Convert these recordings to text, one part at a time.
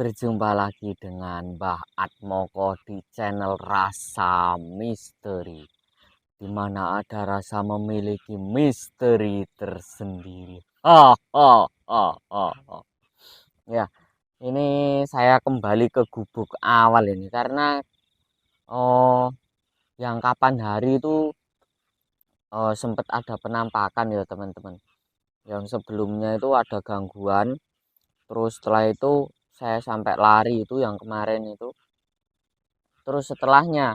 Berjumpa lagi dengan Mbah Atmoko di channel Rasa Misteri, di mana ada rasa memiliki misteri tersendiri. Ya, ini saya kembali ke gubuk awal ini karena oh, yang kapan hari itu sempat ada penampakan ya teman-teman. Yang sebelumnya itu ada gangguan, terus setelah itu saya sampai lari itu yang kemarin itu. Terus setelahnya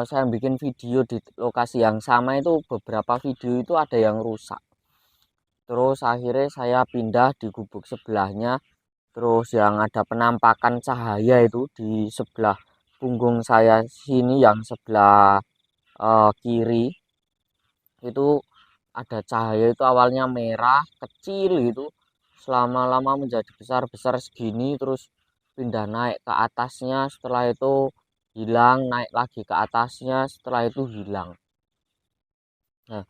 saya bikin video di lokasi yang sama itu beberapa video itu ada yang rusak. Terus akhirnya saya pindah di gubuk sebelahnya. Terus yang ada penampakan cahaya itu di sebelah punggung saya sini yang sebelah kiri itu ada cahaya itu awalnya merah kecil gitu. Selama-lama menjadi besar-besar segini terus pindah naik ke atasnya, setelah itu hilang, naik lagi ke atasnya, setelah itu hilang. Nah,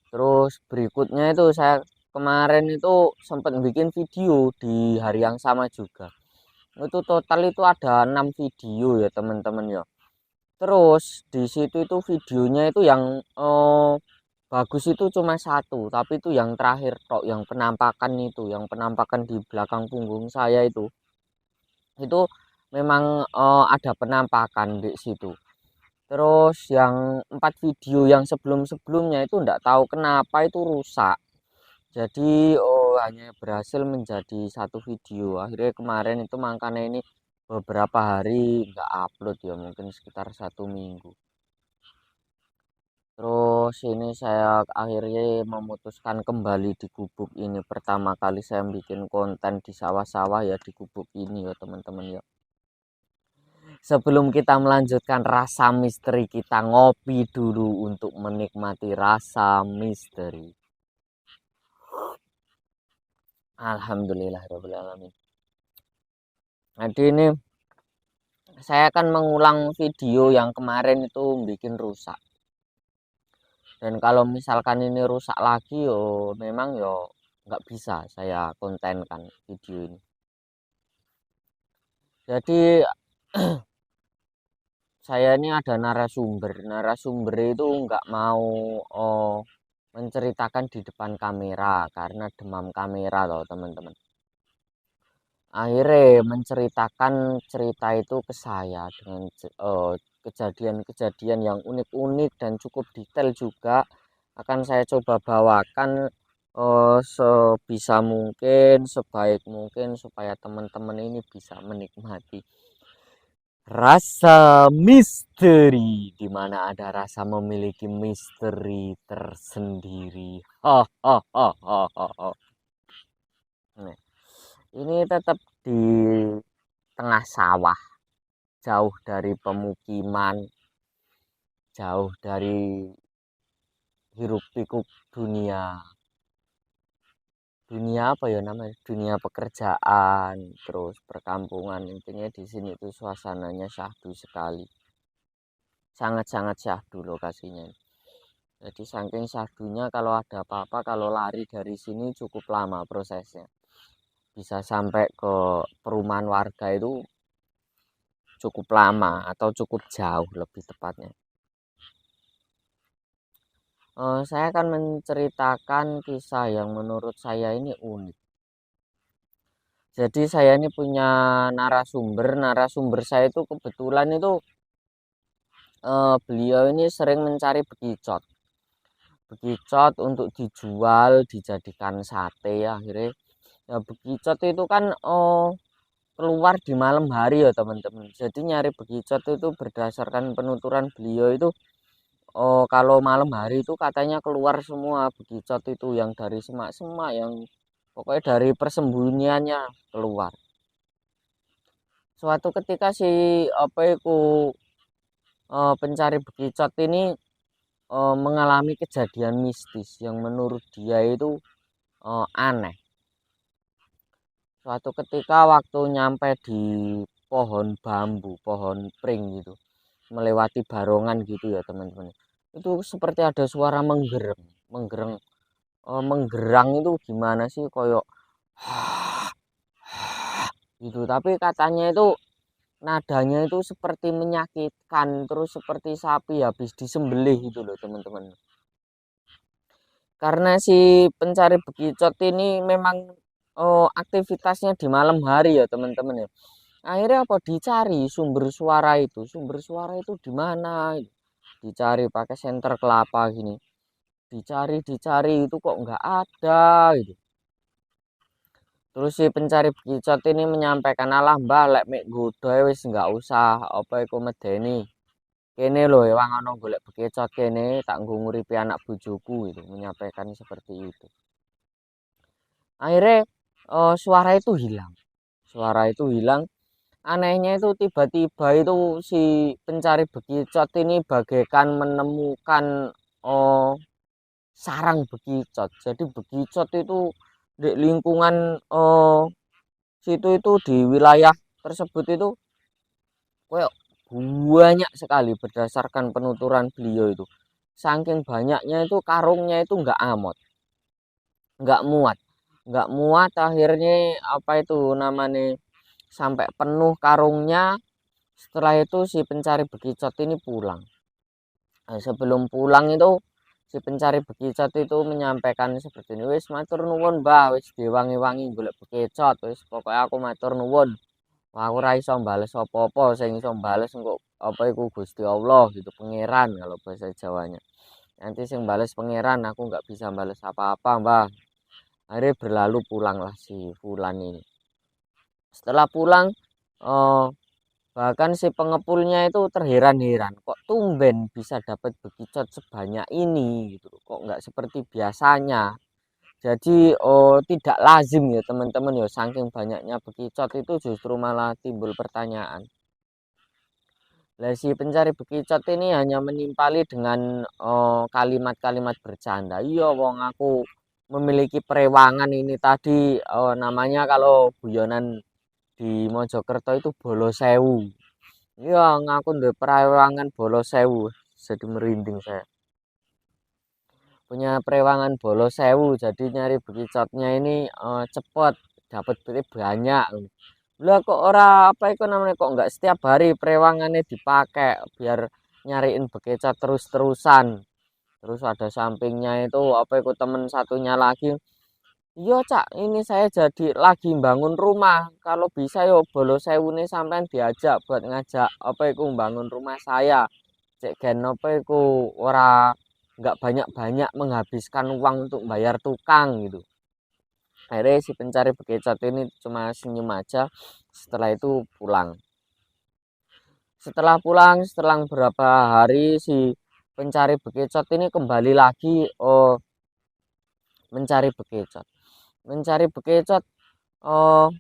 terus berikutnya itu saya kemarin itu sempat bikin video di hari yang sama juga. Itu total itu ada 6 video ya teman-teman ya. Terus di situ itu videonya itu yang bagus itu cuma satu, tapi itu yang terakhir tok, yang penampakan itu, yang penampakan di belakang punggung saya itu memang ada penampakan di situ. Terus yang 4 video yang sebelum-sebelumnya itu enggak tahu kenapa itu rusak. Jadi hanya berhasil menjadi satu video. Akhirnya kemarin itu makanya ini beberapa hari enggak upload ya, mungkin sekitar 1 minggu. Terus ini saya akhirnya memutuskan kembali di gubuk ini. Pertama kali saya bikin konten di sawah-sawah ya di gubuk ini ya teman-teman ya. Sebelum kita melanjutkan rasa misteri, kita ngopi dulu untuk menikmati rasa misteri. Alhamdulillahirrahmanirrahim. Jadi ini saya akan mengulang video yang kemarin itu bikin rusak. Dan kalau misalkan ini rusak lagi yo memang yo nggak bisa saya kontenkan video ini. Jadi saya ini ada narasumber itu nggak mau menceritakan di depan kamera karena demam kamera loh teman-teman. Akhirnya menceritakan cerita itu ke saya dengan kejadian-kejadian yang unik-unik dan cukup detail juga akan saya coba bawakan sebisa mungkin, sebaik mungkin supaya teman-teman ini bisa menikmati rasa misteri, di mana ada rasa memiliki misteri tersendiri. Nah, ini tetap di tengah sawah, jauh dari pemukiman, jauh dari hiruk pikuk dunia. Dunia apa ya namanya? Dunia pekerjaan, terus perkampungan. Intinya di sini tuh suasananya syahdu sekali. Sangat-sangat syahdu lokasinya. Jadi saking syahdunya kalau ada apa-apa, kalau lari dari sini cukup lama prosesnya. Bisa sampai ke perumahan warga itu cukup lama atau cukup jauh lebih tepatnya. Saya akan menceritakan kisah yang menurut saya ini unik. Jadi saya ini punya narasumber saya itu kebetulan itu beliau ini sering mencari bekicot untuk dijual, dijadikan sate ya akhirnya. Ya bekicot itu kan keluar di malam hari ya teman-teman. Jadi nyari bekicot itu berdasarkan penuturan beliau itu kalau malam hari itu katanya keluar semua bekicot itu yang dari semak-semak yang pokoknya dari persembunyiannya keluar. Suatu ketika si apa itu pencari bekicot ini mengalami kejadian mistis yang menurut dia itu aneh. Suatu ketika waktu nyampe di pohon bambu, pohon pring gitu, melewati barongan gitu ya teman-teman. Itu seperti ada suara menggereng, menggereng, menggerang itu gimana sih koyok gitu. Tapi katanya itu nadanya itu seperti menyakitkan, terus seperti sapi habis disembelih gitu loh teman-teman. Karena si pencari bekicot ini memang aktivitasnya di malam hari ya teman-teman ya. Akhirnya apa dicari sumber suara itu. Sumber suara itu di mana? Dicari pakai senter kelapa gini. Dicari itu kok nggak ada gitu. Terus si pencari bekicot ini menyampaikan, alah mbah lek mek nggodha wis nggak usah apa iku medeni. Kene lho ewang ana golek bekicot kene tak nggo nguripi anak bojoku itu menyampaikan seperti itu. Akhirnya suara itu hilang. Suara itu hilang. Anehnya itu tiba-tiba itu si pencari bekicot ini bagaikan menemukan oh, sarang bekicot. Jadi bekicot itu di lingkungan situ itu di wilayah tersebut itu kayak banyak sekali berdasarkan penuturan beliau itu. Saking banyaknya itu karungnya itu nggak muat, nggak muat akhirnya apa itu namanya sampai penuh karungnya. Setelah itu si pencari bekicot ini pulang. Nah, sebelum pulang itu si pencari bekicot itu menyampaikan seperti ini, wis matur nuwun mbah, wis diwangi-wangi golek bekicot, wis pokoknya aku matur nuwun. Wah, aku ora iso bales apa-apa, sing iso bales engko apa iku Gusti Allah gitu, pangeran kalau bahasa Jawanya. Nanti sing bales pangeran, aku nggak bisa bales apa-apa, Mbah. Akhirnya berlalu pulanglah si Fulan ini. Setelah pulang, eh, bahkan si pengepulnya itu terheran-heran, kok tumben bisa dapat bekicot sebanyak ini gitu. Kok nggak seperti biasanya. Jadi tidak lazim ya teman-teman ya saking banyaknya bekicot itu justru malah timbul pertanyaan. Lah si pencari bekicot ini hanya menimpali dengan kalimat-kalimat bercanda. Iya wong aku memiliki perewangan ini tadi namanya kalau guyonan di Mojokerto itu bolo sewu. Iya ngaku duwe perewangan bolo sewu. Jadi merinding saya. Punya perewangan bolo sewu jadi nyari bekicotnya ini cepet dapat duit banyak. Lah kok ora apa itu namanya kok nggak setiap hari perewangannya dipakai biar nyariin bekicot terus-terusan. Terus ada sampingnya itu apa itu temen satunya lagi. Iya cak ini saya jadi lagi bangun rumah. Kalau bisa yo bolo sewu nih sampean diajak buat ngajak apa itu bangun rumah saya. Cek gen apa itu ora nggak banyak-banyak menghabiskan uang untuk bayar tukang gitu. Akhirnya si pencari bekicot ini cuma senyum aja. Setelah itu pulang. Setelah pulang, setelah beberapa hari si pencari bekicot ini kembali lagi mencari bekicot. Mencari bekicot oh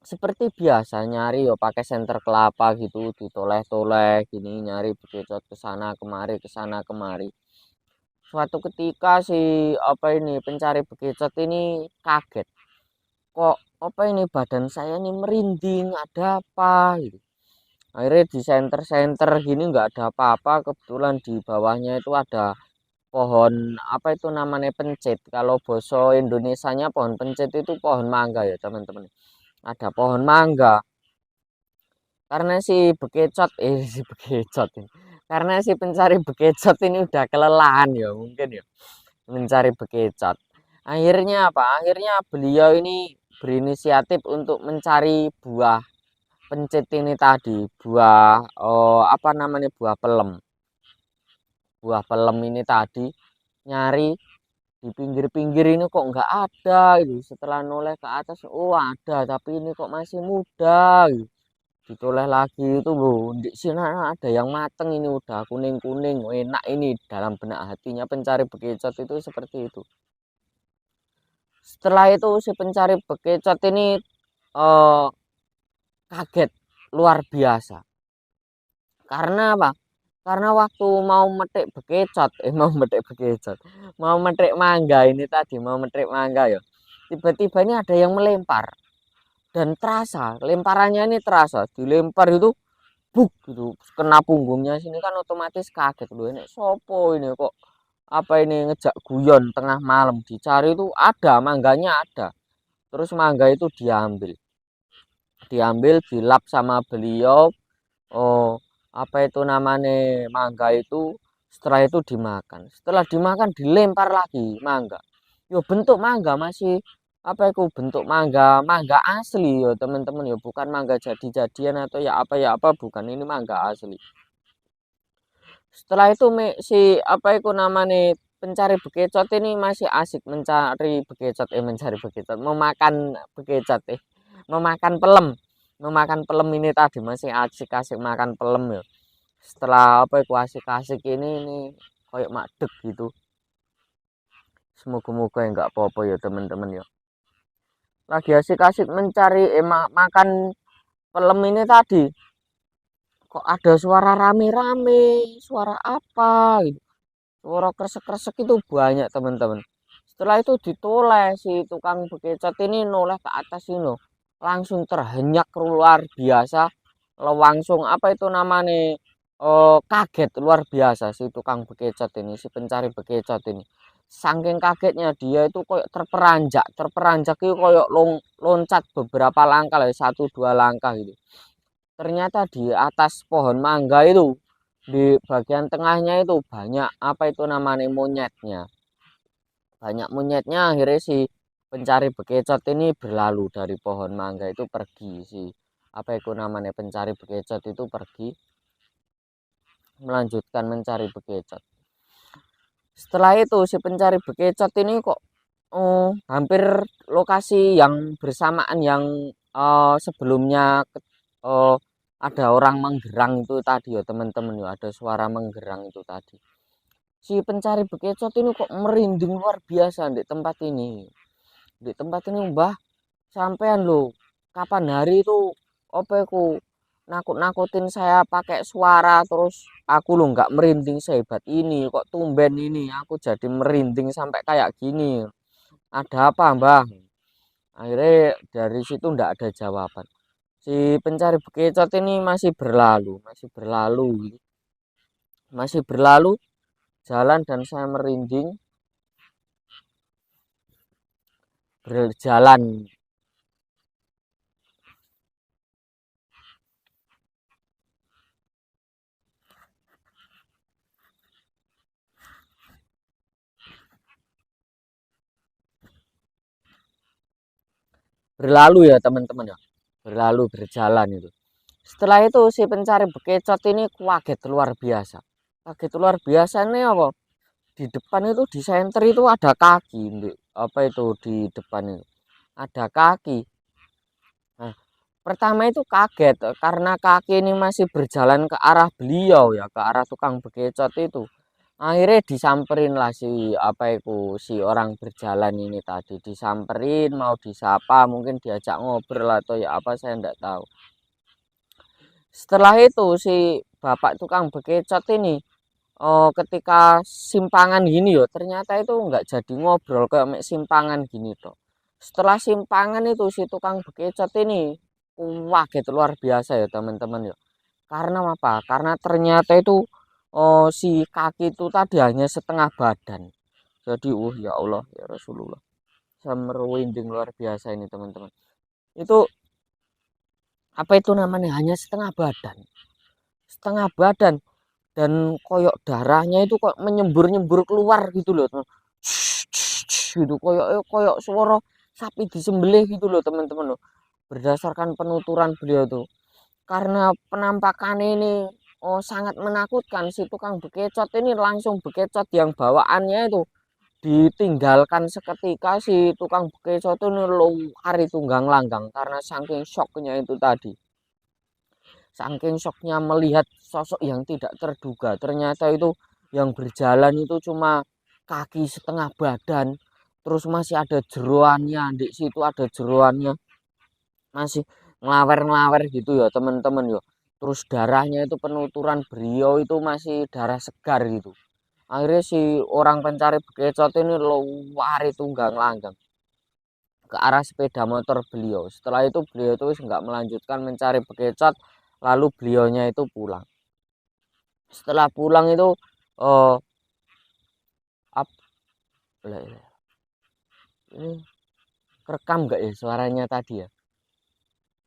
seperti biasa nyari yo pakai senter kelapa gitu ditoleh-toleh gini nyari bekicot ke sana kemari. Suatu ketika si apa ini pencari bekicot ini kaget. Kok apa ini badan saya ini merinding, ada apa gitu. Akhirnya di senter-senter gini nggak ada apa-apa, kebetulan di bawahnya itu ada pohon apa itu namanya pencit. Kalau boso Indonesianya pohon pencit itu pohon mangga ya teman-teman. Ada pohon mangga. Karena si bekecot si bekecot ini. Karena si pencari bekecot ini udah kelelahan ya mungkin ya mencari bekecot. Akhirnya apa? Akhirnya beliau ini berinisiatif untuk mencari buah pencit ini tadi, buah apa namanya buah pelem. Buah pelem ini tadi nyari di pinggir-pinggir ini kok nggak ada gitu. Setelah noleh ke atas, oh ada, tapi ini kok masih muda gitu. Ditoleh lagi itu loh, di sini ada yang mateng ini udah kuning-kuning, enak ini dalam benak hatinya pencari bekicot itu seperti itu. Setelah itu si pencari bekicot ini eh, kaget luar biasa. Karena apa? Karena waktu mau metik bekicot, mau metik bekicot, mau metik mangga ini tadi, mau metik mangga ya. Tiba-tiba ini ada yang melempar dan terasa, lemparannya ini terasa, dilempar itu buk gitu, kena punggungnya sini kan otomatis kaget loh ini sopo ini kok apa ini ngejak guyon tengah malam dicari itu ada mangganya ada. Terus mangga itu diambil. diambil dilap sama beliau. Oh, apa itu namanya, mangga itu setelah itu dimakan, setelah dimakan dilempar lagi mangga. Yo bentuk mangga masih apa itu, bentuk mangga mangga asli yo teman-teman, yo bukan mangga jadi-jadian atau ya apa, bukan, ini mangga asli. Setelah itu si apa itu namanya, pencari bekecot ini masih asik mencari bekecot, mencari bekecot, memakan bekecot, memakan pelem, memakan pelem ini tadi masih asik-asik makan pelem ya. Setelah apa itu asik-asik ini kayak madeg gitu. Semoga-moga enggak apa-apa ya teman-teman ya. Lagi asik-asik mencari makan pelem ini tadi, kok ada suara rame-rame, suara apa gitu. Suara kresek-kresek itu banyak teman-teman. Setelah itu ditoleh si tukang bekecot ini, noleh ke atas ini, langsung terhenyak luar biasa. Langsung apa itu namanya, kaget luar biasa si tukang bekecot ini, si pencari bekecot ini. Saking kagetnya dia itu koyok terperanjak, terperanjak itu koyok loncat beberapa langkah lah, 1-2 langkah gitu. Ternyata di atas pohon mangga itu, di bagian tengahnya itu banyak apa itu namanya, monyetnya. Banyak monyetnya, akhirnya si pencari bekecot ini berlalu dari pohon mangga itu, pergi si apa itu namanya, pencari bekecot itu pergi melanjutkan mencari bekecot. Setelah itu si pencari bekecot ini kok hampir lokasi yang bersamaan yang sebelumnya eh, ada orang menggerang itu tadi ya teman-teman ya, ada suara menggerang itu tadi. Si pencari bekecot ini kok merinding luar biasa di tempat ini. Di tempat ini Mbah, sampean lo kapan hari itu apa aku nakut-nakutin saya pakai suara, terus aku lo nggak merinding sehebat ini, kok tumben ini aku jadi merinding sampai kayak gini, ada apa Mbah? Akhirnya dari situ ndak ada jawaban. Si pencari bekecot ini masih berlalu, masih berlalu jalan, dan saya merinding berjalan. Berlalu ya teman-teman ya, berlalu berjalan itu. Setelah itu si pencari bekecot ini kaget luar biasa, kaget luar biasa nih apa, di depan itu di senter itu ada kaki, apa itu di depan itu ada kaki. Nah, pertama itu kaget karena kaki ini masih berjalan ke arah beliau ya, ke arah tukang bekecot itu. Akhirnya disamperin lah si apa itu, si orang berjalan ini tadi disamperin, mau disapa, mungkin diajak ngobrol atau ya apa, saya enggak tahu. Setelah itu si bapak tukang bekecot ini, ketika simpangan gini yo, ternyata itu enggak jadi ngobrol ke simpangan gini toh. Setelah simpangan itu si tukang bekecot ini kaget luar biasa ya teman-teman ya. Karena apa? Karena ternyata itu si kaki itu tadi hanya setengah badan. Jadi, ya Allah ya Rasulullah, saya merinding luar biasa ini teman-teman. Itu apa itu namanya, hanya setengah badan, setengah badan, dan koyok darahnya itu kok menyembur-nyembur keluar gitu loh teman. Gitu koyok koyok suara sapi disembelih gitu loh teman-teman loh. Berdasarkan penuturan beliau tuh, karena penampakan ini sangat menakutkan, si tukang bekecot ini langsung bekecot yang bawaannya itu ditinggalkan seketika. Si tukang bekecot itu lari tunggang langgang karena saking shocknya itu tadi, saking shocknya melihat sosok yang tidak terduga. Ternyata itu yang berjalan itu cuma kaki setengah badan, terus masih ada jeroannya, di situ ada jeroannya, masih ngelawer-ngelawer gitu ya teman-teman ya. Terus darahnya itu penuturan beliau itu masih darah segar gitu. Akhirnya si orang pencari bekecot ini lari tunggang langgang ke arah sepeda motor beliau. Setelah itu beliau itu nggak melanjutkan mencari bekecot, lalu beliaunya itu pulang. Setelah pulang itu oh up, ini rekam nggak ya suaranya tadi ya?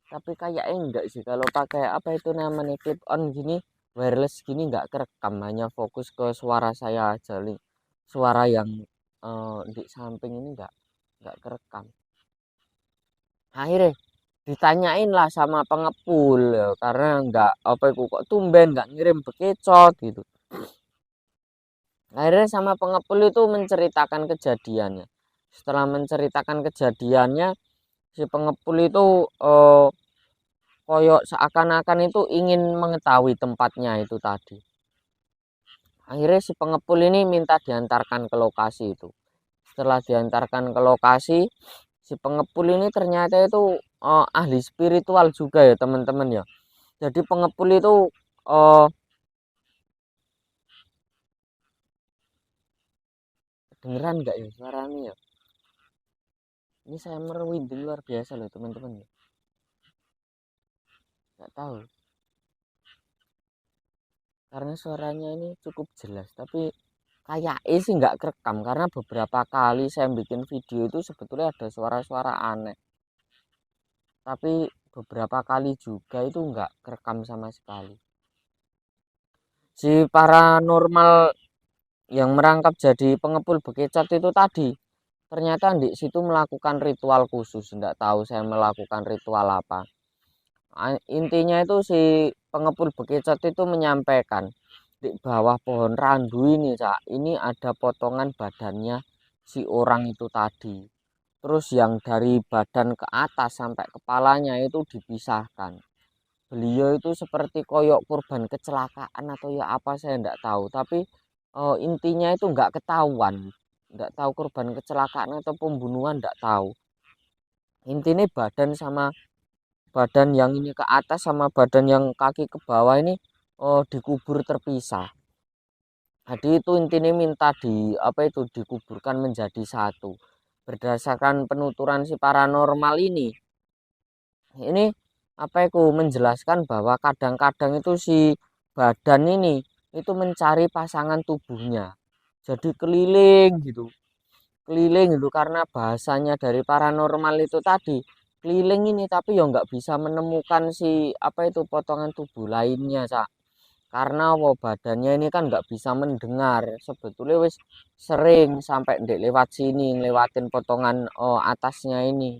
tapi kayaknya enggak sih kalau pakai apa itu namanya clip on gini, wireless gini enggak kerekam, hanya fokus ke suara saya aja nih. Suara yang di samping ini enggak kerekam. Akhirnya ditanyain lah sama pengepul ya, karena enggak apa itu kok tumben enggak ngirim bekecot gitu. Akhirnya sama pengepul itu menceritakan kejadiannya. Setelah menceritakan kejadiannya, si pengepul itu koyok seakan-akan itu ingin mengetahui tempatnya itu tadi. Akhirnya si pengepul ini minta diantarkan ke lokasi itu. Setelah diantarkan ke lokasi, si pengepul ini ternyata itu ahli spiritual juga ya teman-teman ya. Jadi pengepul itu kedengeran nggak ya suaranya ya? Ini saya merwinding luar biasa loh teman-teman ya. Nggak tahu karena suaranya ini cukup jelas, tapi kayaknya sih nggak kerekam karena beberapa kali saya bikin video itu sebetulnya ada suara-suara aneh, tapi beberapa kali juga itu nggak kerekam sama sekali. Si paranormal yang merangkap jadi pengepul bekecot itu tadi ternyata di situ melakukan ritual khusus, nggak tahu saya melakukan ritual apa. Intinya itu si pengepul bekecot itu menyampaikan di bawah pohon randu ini Cak, ini ada potongan badannya si orang itu tadi. Terus yang dari badan ke atas sampai kepalanya itu dipisahkan. Beliau itu seperti koyok korban kecelakaan atau ya apa saya enggak tahu, tapi intinya itu enggak ketahuan. Enggak tahu korban kecelakaan atau pembunuhan enggak tahu. Intinya badan yang ini ke atas sama badan yang kaki ke bawah ini dikubur terpisah. Jadi itu intinya minta di apa itu dikuburkan menjadi satu. Berdasarkan penuturan si paranormal ini apa itu menjelaskan bahwa kadang-kadang itu si badan ini itu mencari pasangan tubuhnya. Jadi keliling gitu karena bahasanya dari paranormal itu tadi keliling ini tapi ya nggak bisa menemukan si apa itu potongan tubuh lainnya Cak. Karena wow, badannya ini kan nggak bisa mendengar sebetulnya wis sering sampai ndek lewat sini ngelewatin potongan atasnya ini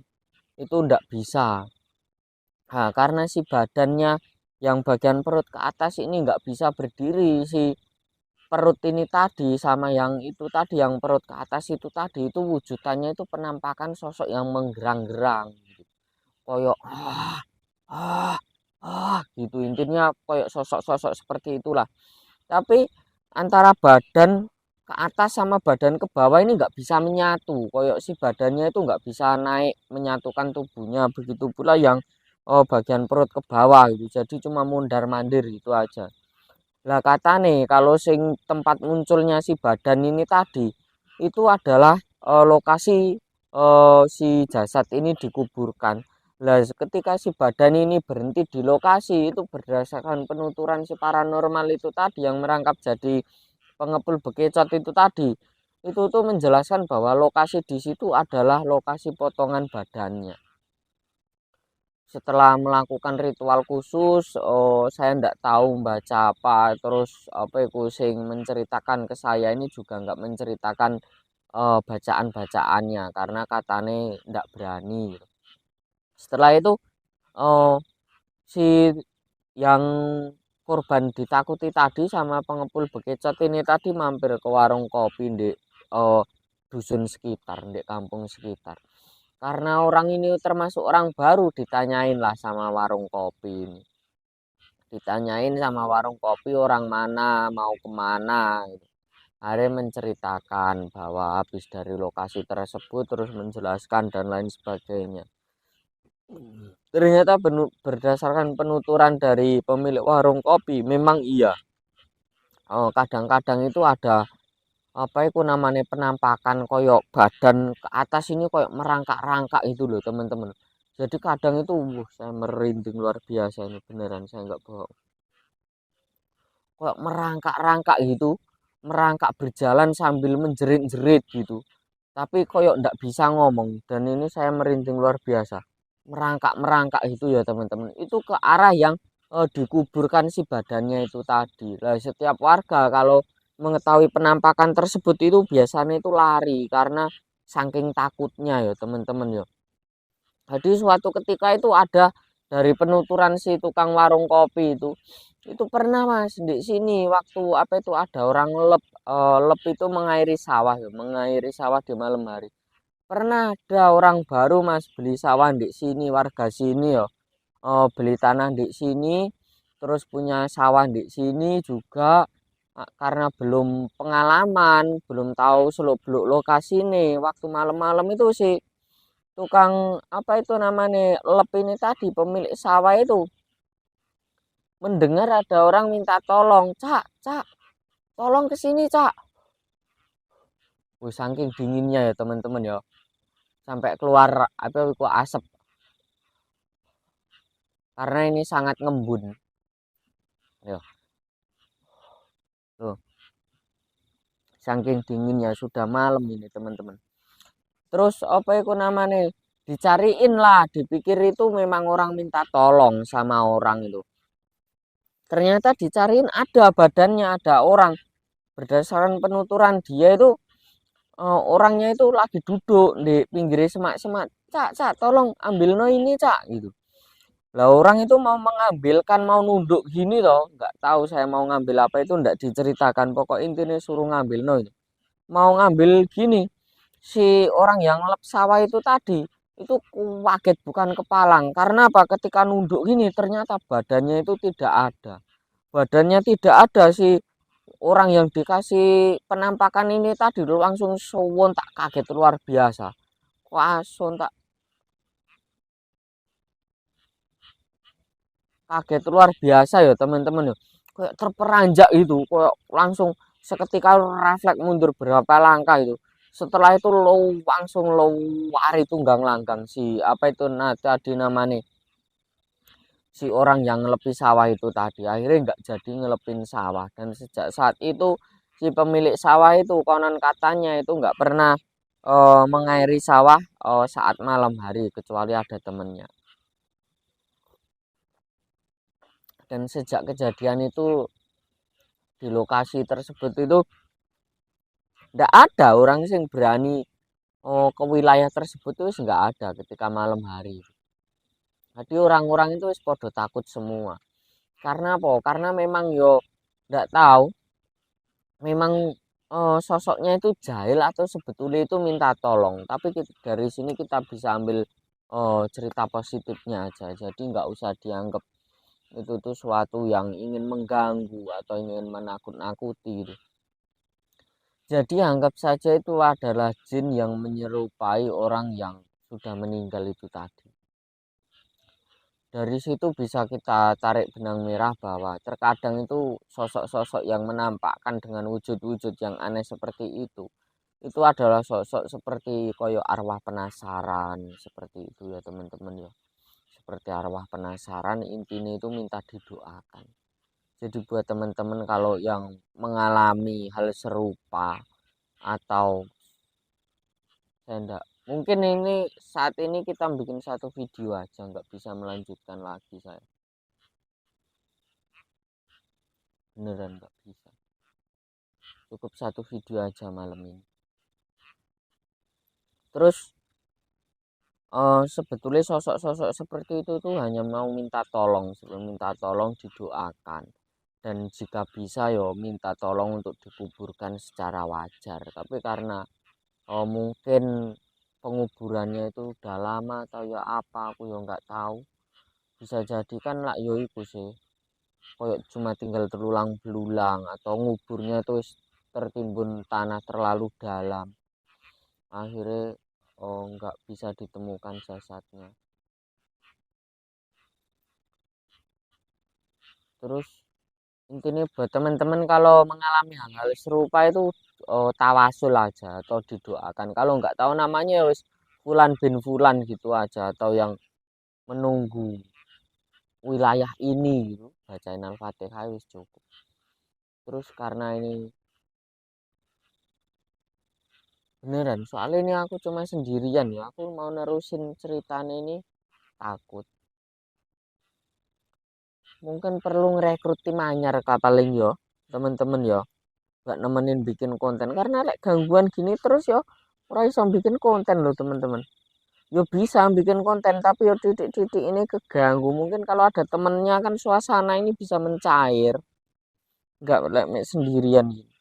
itu nggak bisa. Nah, karena si badannya yang bagian perut ke atas ini nggak bisa berdiri, si perut ini tadi sama yang itu tadi yang perut ke atas itu tadi itu wujudannya itu penampakan sosok yang menggerang-gerang gitu. Koyok ah gitu intinya koyok sosok-sosok seperti itulah. Tapi antara badan ke atas sama badan ke bawah ini nggak bisa menyatu. Koyok si badannya itu nggak bisa naik menyatukan tubuhnya. Begitu pula yang bagian perut ke bawah gitu. Jadi cuma mundar mandir gitu aja. Lah kata nih kalau sing tempat munculnya si badan ini tadi itu adalah lokasi si jasad ini dikuburkan. Lah ketika si badan ini berhenti di lokasi itu berdasarkan penuturan si paranormal itu tadi yang merangkap jadi pengepul bekecot itu tadi. Itu tuh menjelaskan bahwa lokasi di situ adalah lokasi potongan badannya. Setelah melakukan ritual khusus, saya ndak tahu baca apa, terus apa itu sing menceritakan ke saya ini juga nggak menceritakan bacaan-bacaannya karena katanya ndak berani gitu. Setelah itu eh, si yang korban ditakuti tadi sama pengepul bekecot ini tadi mampir ke warung kopi di dusun sekitar, di kampung sekitar. Karena orang ini termasuk orang baru ditanyain lah sama warung kopi ini. Ditanyain sama warung kopi orang mana, mau kemana gitu. Akhirnya menceritakan bahwa habis dari lokasi tersebut terus menjelaskan dan lain sebagainya. Ternyata berdasarkan penuturan dari pemilik warung kopi memang iya. Kadang-kadang itu ada apa itu namanya penampakan koyok badan ke atas ini koyok merangkak-rangkak itu loh teman-teman. Jadi kadang itu saya merinding luar biasa ini beneran saya nggak bohong. Koyok merangkak-rangkak gitu, merangkak berjalan sambil menjerit-jerit gitu. Tapi koyok nggak bisa ngomong dan ini saya merinding luar biasa. merangkak-merangkak itu ya teman-teman, itu ke arah yang dikuburkan si badannya itu tadi. Lah setiap warga kalau mengetahui penampakan tersebut itu biasanya itu lari karena saking takutnya ya teman-teman ya. Jadi suatu ketika itu ada dari penuturan si tukang warung kopi itu pernah mas di sini waktu apa itu ada orang lep itu mengairi sawah ya, mengairi sawah di malam hari. Pernah ada orang baru mas beli sawah di sini, warga sini ya, beli tanah di sini, terus punya sawah di sini juga. Karena belum pengalaman, belum tahu seluk-beluk lokasi nih, waktu malam-malam itu sih tukang apa itu namanya lep ini tadi pemilik sawah itu mendengar ada orang minta tolong, cak cak tolong ke sini cak. Wih, saking dinginnya ya teman-teman ya, sampai keluar apa itu asap karena ini sangat ngembun ya tuh, saking dinginnya sudah malam ini teman-teman. Terus apa itu namanya dicariin lah, dipikir itu memang orang minta tolong sama orang itu, ternyata dicariin ada badannya, ada orang. Berdasarkan penuturan dia itu orangnya itu lagi duduk di pinggir semak-semak, cak cak tolong ambil no ini cak gitu. Lah orang itu mau mengambilkan, mau nunduk gini toh, nggak tahu saya mau ngambil apa itu nggak diceritakan, pokok intinya suruh ngambil no itu. Mau ngambil gini, si orang yang lep sawah itu tadi itu kaget bukan kepalang, karena apa, ketika nunduk gini ternyata badannya itu tidak ada, badannya tidak ada si orang yang dikasih penampakan ini tadi langsung suwon, tak kaget luar biasa. Langsung tak kaget luar biasa ya teman-teman ya. Kayak terperanjak itu, kayak langsung seketika refleks mundur berapa langkah itu. Setelah itu lo langsung lo lari tunggang langgang si apa itu nah tadi namanya si orang yang ngelepi sawah itu tadi akhirnya nggak jadi ngelepin sawah, dan sejak saat itu si pemilik sawah itu konon katanya itu nggak pernah mengairi sawah saat malam hari kecuali ada temennya. Dan sejak kejadian itu di lokasi tersebut itu nggak ada orang yang berani ke wilayah tersebut itu nggak ada ketika malam hari. Jadi orang-orang itu wis podo takut semua. Karena apa? Karena memang yo nggak tahu, memang sosoknya itu jahil atau sebetulnya itu minta tolong. Tapi dari sini kita bisa ambil cerita positifnya aja. Jadi nggak usah dianggap itu tuh suatu yang ingin mengganggu atau ingin menakut-nakuti gitu. Jadi anggap saja itu adalah jin yang menyerupai orang yang sudah meninggal itu tadi. Dari situ bisa kita tarik benang merah bahwa terkadang itu sosok-sosok yang menampakkan dengan wujud-wujud yang aneh seperti itu adalah sosok seperti koyo arwah penasaran seperti itu ya teman-teman ya. Seperti arwah penasaran, intinya itu minta didoakan. Jadi buat teman-teman kalau yang mengalami hal serupa atau saya enggak, mungkin ini saat ini kita bikin satu video aja, nggak bisa melanjutkan lagi saya, beneran nggak bisa, cukup satu video aja malam ini. Terus sebetulnya sosok-sosok seperti itu tuh hanya mau minta tolong, sebelum minta tolong didoakan, dan jika bisa yo minta tolong untuk dikuburkan secara wajar. Tapi karena mungkin penguburannya itu udah lama atau ya apa aku ya nggak tahu, bisa jadi kan lah yo iku sih koyok cuma tinggal terulang belulang atau nguburnya itu tertimbun tanah terlalu dalam, akhirnya nggak bisa ditemukan jasadnya. Terus intinya buat teman-teman kalau mengalami hal-hal serupa itu tawasul aja atau didoakan, kalau nggak tahu namanya ya wis fulan bin fulan gitu aja, atau yang menunggu wilayah ini gitu bacain al-fatihah wis cukup. Terus karena ini beneran soalnya ini aku cuma sendirian ya, aku mau nerusin ceritanya ini takut. Mungkin perlu ngerekrut tim anyar paling yo, temen-temen yo. Gak nemenin bikin konten karena lek gangguan gini terus yo ora iso bikin konten loh temen-temen. Yo bisa bikin konten tapi yo titik-titik ini keganggu. Mungkin kalau ada temennya kan suasana ini bisa mencair. Nggak lek sendirian gini.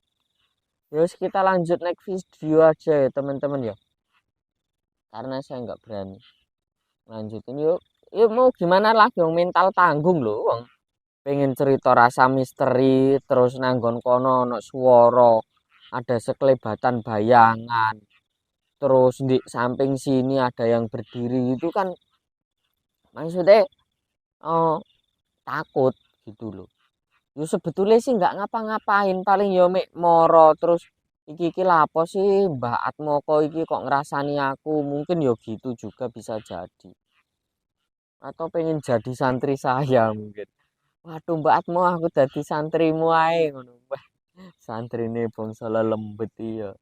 Yos kita lanjut next video aja ya teman-teman ya. Karena saya nggak berani lanjutin yuk. Yuk mau gimana lagi yang mental tanggung loh. Wong. Pengen cerita rasa misteri terus nanggon kono no suara ada sekelebatan bayangan terus di samping sini ada yang berdiri itu kan maksudnya oh, takut gitu loh. Yo sebetulnya sih nggak ngapa-ngapain paling yo mek moro terus iki lapo sih Mbak Atmoko iki kok ngerasani aku mungkin yo gitu juga bisa jadi atau pengen jadi santri saya mungkin waduh Mbak Atmo aku jadi santrimu ae ngono Mbah santrine bangsa lelembet iya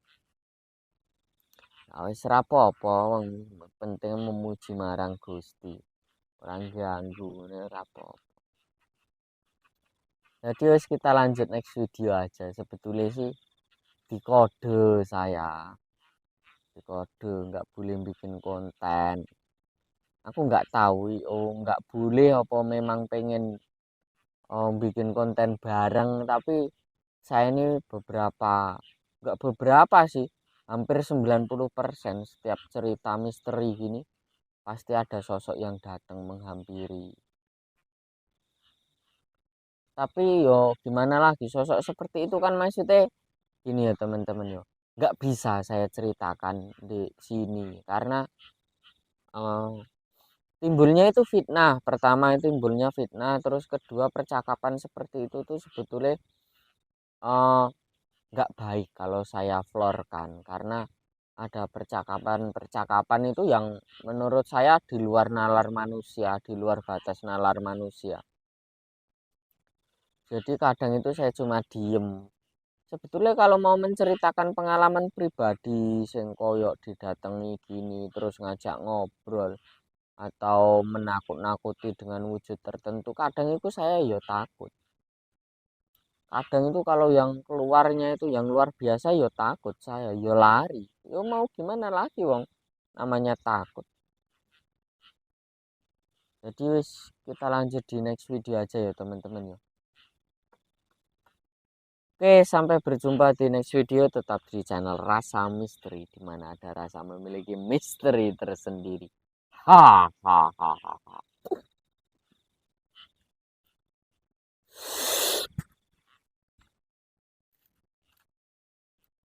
wis ra apa-apa wong penting memuji marang Gusti orang ganggu ngene ora apa-apa. Jadi wis kita lanjut next video aja sebetulnya sih di kode saya di kode nggak boleh bikin konten aku nggak tahu oh nggak boleh apa memang pengen bikin konten bareng tapi saya ini beberapa nggak beberapa sih hampir 90% setiap cerita misteri gini pasti ada sosok yang datang menghampiri tapi yo gimana lagi sosok seperti itu kan maksudnya gini ya teman-teman yo nggak bisa saya ceritakan di sini karena eh, timbulnya itu fitnah pertama itu timbulnya fitnah terus kedua percakapan seperti itu tuh sebetulnya eh, nggak baik kalau saya florkan karena ada percakapan-percakapan itu yang menurut saya di luar nalar manusia di luar batas nalar manusia jadi kadang itu saya cuma diem sebetulnya kalau mau menceritakan pengalaman pribadi sing koyok didatangi gini terus ngajak ngobrol atau menakut-nakuti dengan wujud tertentu kadang itu saya ya takut kadang itu kalau yang keluarnya itu yang luar biasa ya takut saya ya lari ya mau gimana lagi wong namanya takut jadi wis kita lanjut di next video aja ya teman-teman ya oke sampai berjumpa di next video tetap di channel Rasa Misteri di mana ada rasa memiliki misteri tersendiri ha ha ha ha